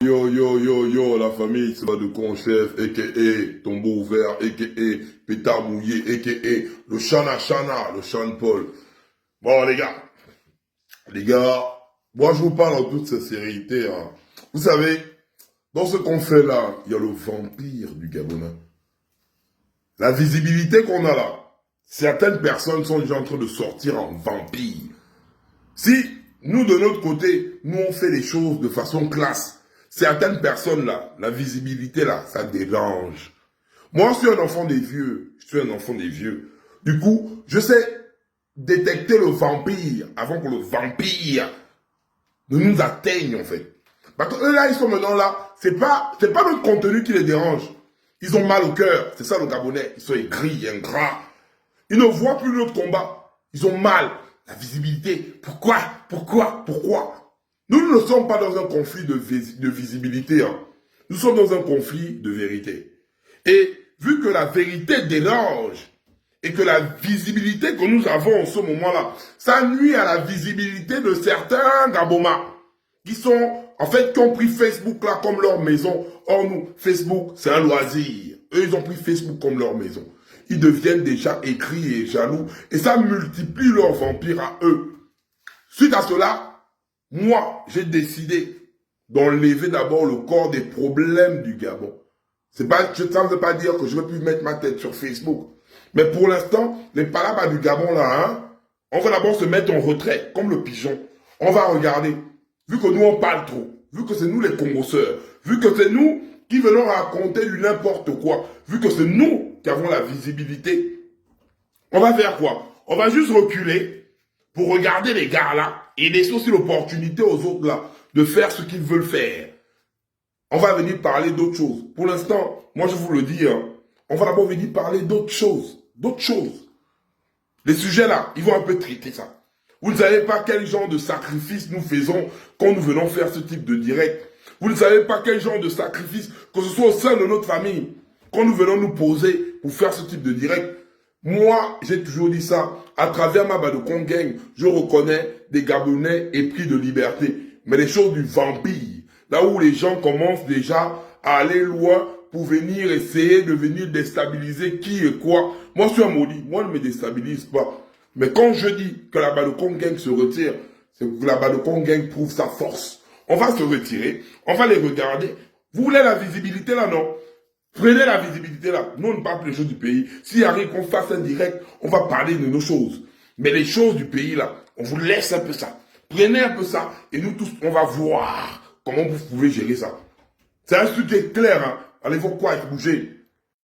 Yo, yo, yo, yo, la famille, c'est de Conchef, a.k.a. Tombeau ouvert, a.k.a. Pétard mouillé, a.k.a. le Chana Chana, le Chan Paul. Bon, les gars, moi je vous parle en toute sincérité. Hein. Vous savez, dans ce qu'on fait là, il y a le vampire du Gabonais. La visibilité qu'on a là, certaines personnes sont déjà en train de sortir en vampire. Si nous, de notre côté, nous on fait les choses de façon classe, certaines personnes là, la visibilité là, ça dérange. Moi, je suis un enfant des vieux. Je suis un enfant des vieux. Du coup, je sais détecter le vampire avant que le vampire ne nous atteigne, en fait. Parce que eux là, ils sont maintenant là. C'est pas notre contenu qui les dérange. Ils ont mal au cœur. C'est ça le Gabonais. Ils sont aigris, ingrats. Ils ne voient plus notre combat. Ils ont mal. La visibilité. Pourquoi? Nous ne sommes pas dans un conflit de visibilité. Hein. Nous sommes dans un conflit de vérité. Et vu que la vérité dérange et que la visibilité que nous avons en ce moment-là, ça nuit à la visibilité de certains Gabomas qui sont, en fait, qui ont pris Facebook là comme leur maison. Or nous, Facebook, c'est un loisir. Eux, ils ont pris Facebook comme leur maison. Ils deviennent déjà aigris et jaloux et ça multiplie leur vampire à eux. Suite à cela, moi, j'ai décidé d'enlever d'abord le corps des problèmes du Gabon. Ça ne veut pas dire que je ne vais plus mettre ma tête sur Facebook. Mais pour l'instant, les palabres du Gabon là, hein, on va d'abord se mettre en retrait, comme le pigeon. On va regarder. Vu que nous on parle trop, vu que c'est nous les congosseurs, vu que c'est nous qui venons raconter du n'importe quoi, vu que c'est nous qui avons la visibilité, on va faire quoi? On va juste reculer pour regarder les gars là et laisser aussi l'opportunité aux autres là de faire ce qu'ils veulent faire. On va venir parler d'autres choses. Pour l'instant, moi je vous le dis, hein, on va d'abord venir parler d'autres choses. Les sujets là, ils vont un peu traiter ça. Vous ne savez pas quel genre de sacrifice nous faisons quand nous venons faire ce type de direct. Vous ne savez pas quel genre de sacrifice, que ce soit au sein de notre famille, quand nous venons nous poser pour faire ce type de direct. Moi, j'ai toujours dit ça, à travers ma Badokon Gang, je reconnais des Gabonais épris de liberté. Mais les choses du vampire, là où les gens commencent déjà à aller loin pour venir essayer de venir déstabiliser qui et quoi. Moi, je suis un maudit. Moi, je ne me déstabilise pas. Mais quand je dis que la Badokon Gang se retire, c'est que la Badokon Gang prouve sa force. On va se retirer, on va les regarder. Vous voulez la visibilité là, non? Prenez la visibilité là. Nous, on ne parle plus des choses du pays. S'il arrive qu'on fasse un direct, on va parler de nos choses. Mais les choses du pays là, on vous laisse un peu ça. Prenez un peu ça et nous tous, on va voir comment vous pouvez gérer ça. C'est un sujet clair, hein. Allez voir quoi et bouger.